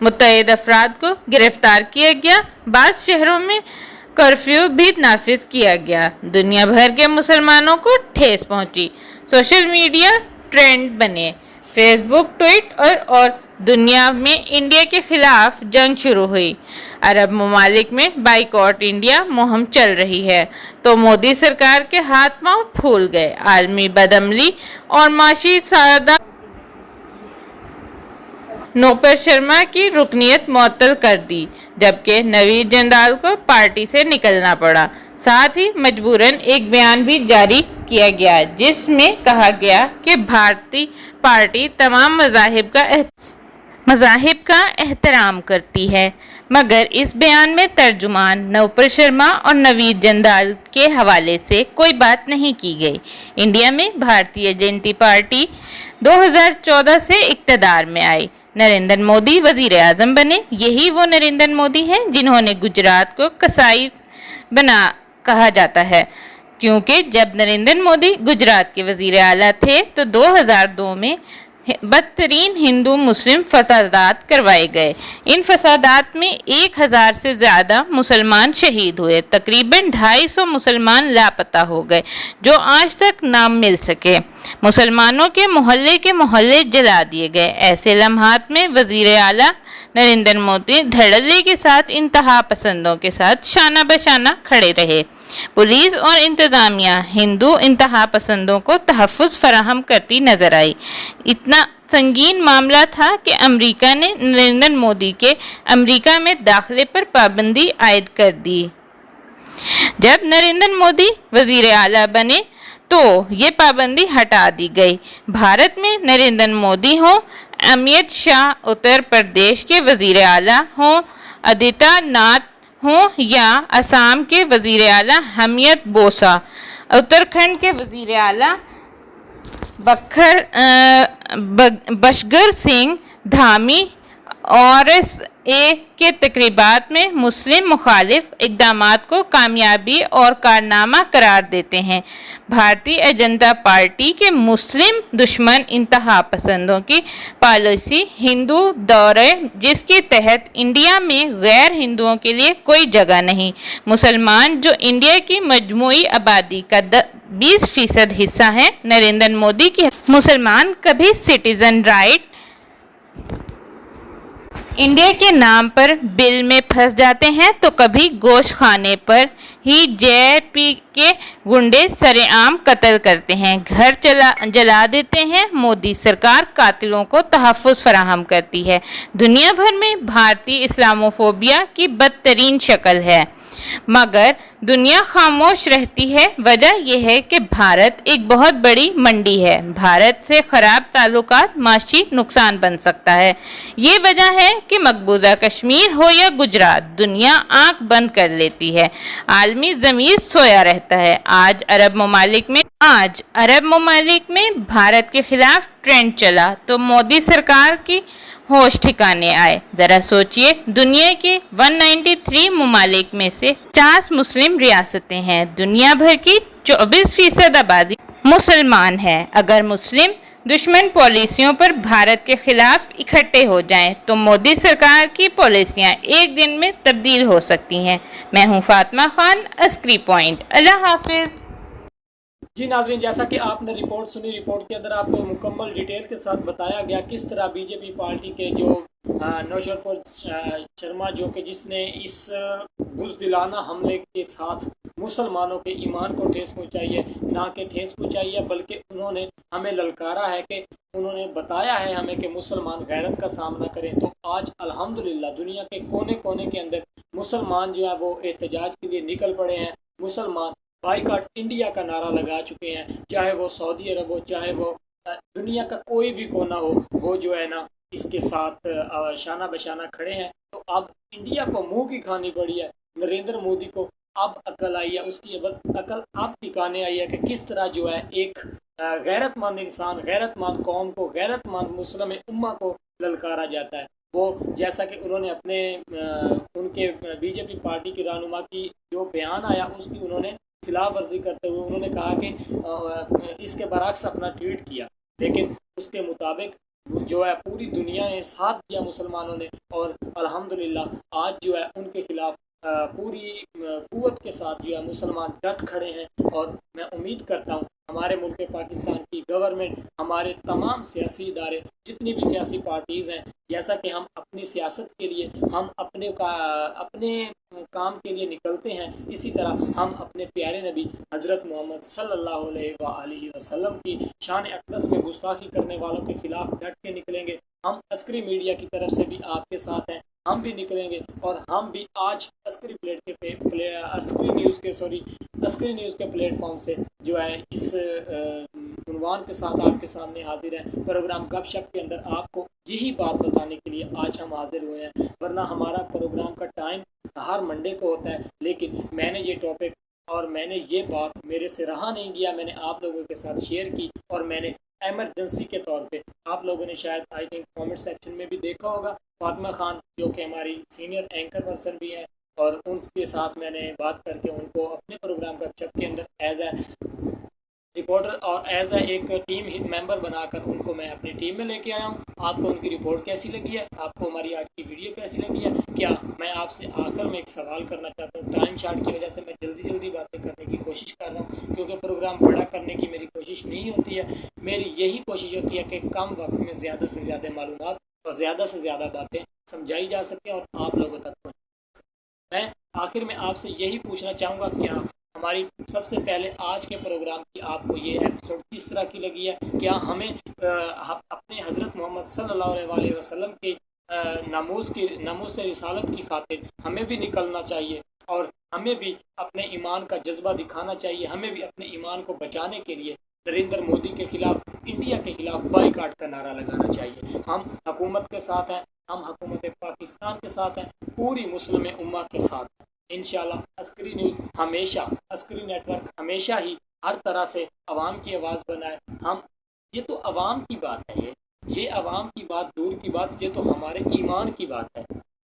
متعدد افراد کو گرفتار کیا گیا، بعض شہروں میں کرفیو بھی نافذ کیا گیا، دنیا بھر کے مسلمانوں کو ٹھیس پہنچی، سوشل میڈیا ٹرینڈ بنے، فیس بک، ٹویٹر اور دنیا میں انڈیا کے خلاف جنگ شروع ہوئی، عرب ممالک میں بائیکاٹ انڈیا مہم چل رہی ہے تو مودی سرکار کے ہاتھ پاؤں پھول گئے، عالمی بدعملی اور معاشی سادہ نوپر شرما کی رکنیت معطل کر دی، جبکہ نوید جندال کو پارٹی سے نکلنا پڑا۔ ساتھ ہی مجبوراً ایک بیان بھی جاری کیا گیا جس میں کہا گیا کہ بھارتی پارٹی تمام مذاہب کا احترام کرتی ہے، مگر اس بیان میں ترجمان نوپر شرما اور نوید جندال کے حوالے سے کوئی بات نہیں کی گئی۔ انڈیا میں بھارتیہ جنتا پارٹی 2014 سے اقتدار میں آئی، نریندر مودی وزیر اعظم بنے۔ یہی وہ نریندر مودی ہیں جنہوں نے گجرات کو کسائی بنا کہا جاتا ہے، کیونکہ جب نریندر مودی گجرات کے وزیر اعلیٰ تھے تو 2002 میں بدترین ہندو مسلم فسادات کروائے گئے۔ ان فسادات میں 1000 سے زیادہ مسلمان شہید ہوئے، تقریباً 250 مسلمان لاپتہ ہو گئے جو آج تک نہ مل سکے، مسلمانوں کے محلے جلا دیے گئے۔ ایسے لمحات میں وزیر اعلیٰ نریندر مودی دھڑلے کے ساتھ انتہا پسندوں کے ساتھ شانہ بشانہ کھڑے رہے۔ پولیس اور انتظامیہ ہندو انتہا پسندوں کو تحفظ فراہم کرتی نظر آئی۔ اتنا سنگین معاملہ تھا کہ امریکہ نے نریندر مودی کے امریکہ میں داخلے پر پابندی عائد کر دی۔ جب نریندر مودی وزیر اعلیٰ بنے تو یہ پابندی ہٹا دی گئی۔ بھارت میں نریندر مودی ہوں، امیت شاہ اتر پردیش کے وزیر اعلیٰ ہوں، آدتیہ ناتھ ہوں یا آسام کے وزیر اعلیٰ ہمانت بوسا، اتراکھنڈ کے وزیر اعلیٰ بشگر سنگھ دھامی، RSA کے تقریبات میں مسلم مخالف اقدامات کو کامیابی اور کارنامہ قرار دیتے ہیں۔ بھارتیہ جنتا پارٹی کے مسلم دشمن انتہا پسندوں کی پالیسی ہندو دور جس کے تحت انڈیا میں غیر ہندوؤں کے لیے کوئی جگہ نہیں، مسلمان جو انڈیا کی مجموعی آبادی کا 20% حصہ ہیں، نریندر مودی کی مسلمان کبھی سٹیزن رائٹ انڈیا کے نام پر بل میں پھنس جاتے ہیں تو کبھی گوشت خانے پر ہی JP کے گنڈے سرے عام قتل کرتے ہیں، گھر جلا دیتے ہیں۔ مودی سرکار قاتلوں کو تحفظ فراہم کرتی ہے۔ دنیا بھر میں بھارتی اسلاموفوبیا کی بدترین شکل ہے، مگر دنیا خاموش رہتی ہے۔ وجہ یہ ہے کہ بھارت ایک بہت بڑی منڈی ہے، بھارت سے خراب تعلقات معاشی نقصان بن سکتا ہے۔ یہ وجہ ہے کہ مقبوضہ کشمیر ہو یا گجرات، دنیا آنکھ بند کر لیتی ہے، عالمی ضمیر سویا رہتا ہے۔ آج عرب ممالک میں بھارت کے خلاف ٹرینڈ چلا تو مودی سرکار کی ہوش ٹھکانے آئے۔ ذرا سوچئے، دنیا کے 193 ممالک میں سے 50 مسلم ریاستیں ہیں، دنیا بھر کی 24% آبادی مسلمان ہے۔ اگر مسلم دشمن پالیسیوں پر بھارت کے خلاف اکٹھے ہو جائیں تو مودی سرکار کی پالیسیاں ایک دن میں تبدیل ہو سکتی ہیں۔ میں ہوں فاطمہ خان، عسکری پوائنٹ۔ اللہ حافظ۔ جی ناظرین، جیسا کہ آپ نے رپورٹ سنی، رپورٹ کے اندر آپ کو مکمل ڈیٹیل کے ساتھ بتایا گیا کس طرح BJP پارٹی کے جو نوپر شرما جس نے اس بزدلانہ حملے کے ساتھ مسلمانوں کے ایمان کو ٹھیس پہنچائی ہے، نہ کہ ٹھیس پہنچائی ہے بلکہ انہوں نے ہمیں للکارا ہے کہ انہوں نے بتایا ہے ہمیں کہ مسلمان غیرت کا سامنا کریں۔ تو آج الحمدللہ دنیا کے کونے کونے کے اندر مسلمان جو ہے وہ احتجاج کے لیے نکل پڑے ہیں، مسلمان بائیکاٹ انڈیا کا نعرہ لگا چکے ہیں، چاہے وہ سعودی عرب ہو، چاہے وہ دنیا کا کوئی بھی کونا ہو، وہ جو ہے نا اس کے ساتھ شانہ بشانہ کھڑے ہیں۔ تو اب انڈیا کو منہ کی کھانی پڑی ہے، نریندر مودی کو اب عقل آئی ہے، اس کی عقل اب ٹھکانے آئی ہے کہ کس طرح جو ہے ایک غیرت مند انسان، غیرت مند قوم کو، غیرت مند مسلم امہ کو للکارا جاتا ہے۔ وہ جیسا کہ انہوں نے اپنے ان کے BJP پارٹی کی رہنما کی جو بیان آیا اس کی انہوں نے خلاف ورزی کرتے ہوئے انہوں نے کہا کہ اس کے برعکس اپنا ٹویٹ کیا، لیکن اس کے مطابق جو ہے پوری دنیا نے ساتھ دیا مسلمانوں نے، اور الحمدللہ آج جو ہے ان کے خلاف پوری قوت کے ساتھ جو ہے مسلمان ڈٹ کھڑے ہیں۔ اور میں امید کرتا ہوں ہمارے ملک پاکستان کی گورنمنٹ، ہمارے تمام سیاسی ادارے، جتنی بھی سیاسی پارٹیز ہیں، جیسا کہ ہم اپنی سیاست کے لیے، ہم اپنے کام کے لیے نکلتے ہیں، اسی طرح ہم اپنے پیارے نبی حضرت محمد صلی اللہ علیہ وآلہ وسلم کی شان اقدس میں گستاخی کرنے والوں کے خلاف ڈٹ کے نکلیں گے۔ ہم عسکری میڈیا کی طرف سے بھی آپ کے ساتھ ہیں، ہم بھی نکلیں گے، اور ہم بھی آج عسکری نیوز کے پلیٹ فارم سے جو ہے اس عنوان کے ساتھ آپ کے سامنے حاضر ہیں۔ پروگرام گپ شپ کے اندر آپ کو یہی بات بتانے کے لیے آج ہم حاضر ہوئے ہیں، ورنہ ہمارا پروگرام کا ٹائم ہر منڈے کو ہوتا ہے، لیکن میں نے یہ ٹاپک اور میں نے یہ بات میرے سے رہا نہیں گیا، میں نے آپ لوگوں کے ساتھ شیئر کی، اور میں نے ایمرجنسی کے طور پہ آپ لوگوں نے شاید آئی تھنک کامنٹ سیکشن میں بھی دیکھا ہوگا، فاطمہ خان جو کہ ہماری سینئر اینکر پرسن بھی ہیں، اور ان کے ساتھ میں نے بات کر کے ان کو اپنے پروگرام گپ شپ کے اندر ایز اے رپورٹر اور ایز اے ایک ٹیم ممبر بنا کر ان کو میں اپنی ٹیم میں لے کے آیا ہوں۔ آپ کو ان کی رپورٹ کیسی لگی ہے؟ آپ کو ہماری آج کی ویڈیو کیسی لگی ہے؟ کیا میں آپ سے آخر میں ایک سوال کرنا چاہتا ہوں، ٹائم شارٹ کی وجہ سے میں جلدی باتیں کرنے کی کوشش کر رہا ہوں، کیونکہ پروگرام بڑا کرنے کی میری کوشش نہیں ہوتی ہے، میری یہی کوشش ہوتی ہے کہ کم وقت میں زیادہ سے زیادہ معلومات اور زیادہ سے زیادہ باتیں سمجھائی جا سکیں اور آپ لوگوں تک پہنچ۔ میں آخر میں آپ سے یہی پوچھنا چاہوں گا، کیا ہماری سب سے پہلے آج کے پروگرام کی آپ کو یہ ایپیسوڈ کس طرح کی لگی ہے؟ کیا ہمیں اپنے حضرت محمد صلی اللہ علیہ وسلم کے ناموس رسالت کی خاطر ہمیں بھی نکلنا چاہیے، اور ہمیں بھی اپنے ایمان کا جذبہ دکھانا چاہیے، ہمیں بھی اپنے ایمان کو بچانے کے لیے نریندر مودی کے خلاف، انڈیا کے خلاف بائیکاٹ کا نعرہ لگانا چاہیے؟ ہم حکومت کے ساتھ ہیں، ہم حکومت پاکستان کے ساتھ ہیں، پوری مسلم امہ کے ساتھ ہیں۔ انشاءاللہ عسکری نیوز ہمیشہ، عسکری نیٹ ورک ہمیشہ ہی ہر طرح سے عوام کی آواز بنائے۔ یہ تو عوام کی بات ہے، یہ عوام کی بات دور کی بات، یہ تو ہمارے ایمان کی بات ہے۔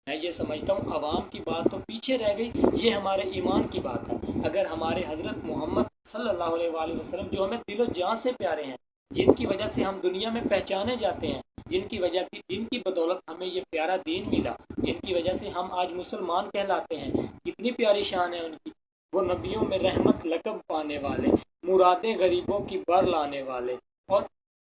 میں یہ سمجھتا ہوں عوام کی بات تو پیچھے رہ گئی، یہ ہمارے ایمان کی بات ہے۔ اگر ہمارے حضرت محمد صلی اللہ علیہ وسلم جو ہمیں دل و جان سے پیارے ہیں، جن کی وجہ سے ہم دنیا میں پہچانے جاتے ہیں، جن کی بدولت ہمیں یہ پیارا دین ملا، جن کی وجہ سے ہم آج مسلمان کہلاتے ہیں، کتنی پیاری شان ہے ان کی۔ وہ نبیوں میں رحمت لقب پانے والے، مرادیں غریبوں کی بر لانے والے، اور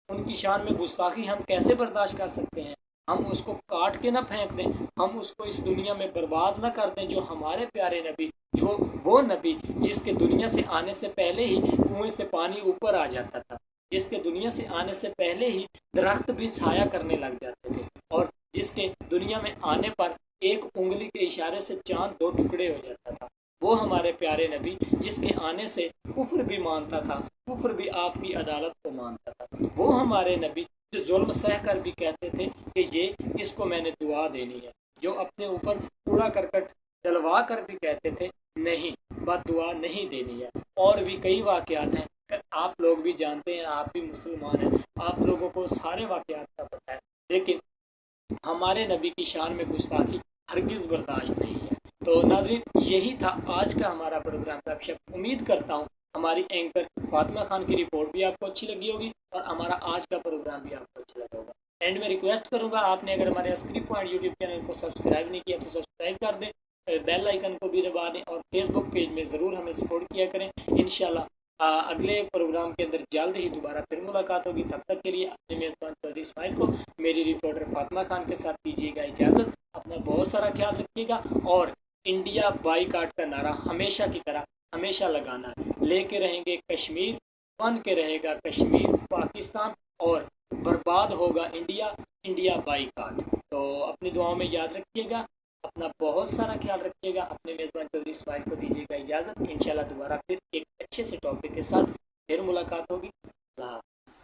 ان کی شان میں گستاخی ہم کیسے برداشت کر سکتے ہیں؟ ہم اس کو کاٹ کے نہ پھینک دیں، ہم اس کو اس دنیا میں برباد نہ کر دیں، جو ہمارے پیارے نبی، جو وہ نبی جس کے دنیا سے آنے سے پہلے ہی کنویں سے پانی اوپر آ جاتا تھا، جس کے دنیا سے آنے سے پہلے ہی درخت بھی چھایا کرنے لگ جاتے تھے، اور جس کے دنیا میں آنے پر ایک انگلی کے اشارے سے چاند 2 ٹکڑے ہو جاتا تھا، وہ ہمارے پیارے نبی جس کے آنے سے کفر بھی مانتا تھا، کفر بھی آپ کی عدالت کو مانتا تھا، وہ ہمارے نبی جو ظلم سہ کر بھی کہتے تھے کہ اس کو میں نے دعا دینی ہے، جو اپنے اوپر کوڑا کرکٹ ڈلوا کر بھی کہتے تھے نہیں، بد دعا نہیں دینی ہے۔ اور بھی کئی واقعات ہیں، آپ لوگ بھی جانتے ہیں، آپ بھی مسلمان ہیں، آپ لوگوں کو سارے واقعات کا پتہ ہے، لیکن ہمارے نبی کی شان میں گستاخی ہرگز برداشت نہیں ہے۔ تو ناظرین، یہی تھا آج کا ہمارا پروگرام گپ شپ۔ امید کرتا ہوں ہماری اینکر فاطمہ خان کی رپورٹ بھی آپ کو اچھی لگی ہوگی، اور ہمارا آج کا پروگرام بھی آپ کو اچھا لگا ہوگا۔ اینڈ میں ریکویسٹ کروں گا، آپ نے اگر ہمارے عسکری پوائنٹ یوٹیوب چینل کو سبسکرائب نہیں کیا تو سبسکرائب کر دیں، بیل آئیکن کو بھی دبا دیں، اور فیس بک پیج میں ضرور ہمیں سپورٹ کیا کریں۔ انشاءاللہ اگلے پروگرام کے اندر جلد ہی دوبارہ پھر ملاقات ہوگی۔ تب تک کے لیے اپنے میزبان چودھری اسماعیل کو میری رپورٹر فاطمہ خان کے ساتھ دیجیے گا اجازت۔ اپنا بہت سارا خیال رکھیے گا، اور انڈیا بائی کاٹ کا نعرہ ہمیشہ کی طرح ہمیشہ لگانا ہے۔ لے کے رہیں گے کشمیر، بن کے رہے گا کشمیر پاکستان، اور برباد ہوگا انڈیا بائی کاٹ۔ تو اپنی دعاؤں میں یاد رکھیے گا، اپنا بہت سارا خیال رکھیے گا۔ اپنے میزبان چودھری اسماعیل کو دیجیے گا اجازت۔ انشاءاللہ دوبارہ پھر ایک اچھے سے ٹاپک کے ساتھ پھر ملاقات ہوگی۔ اللہ حافظ۔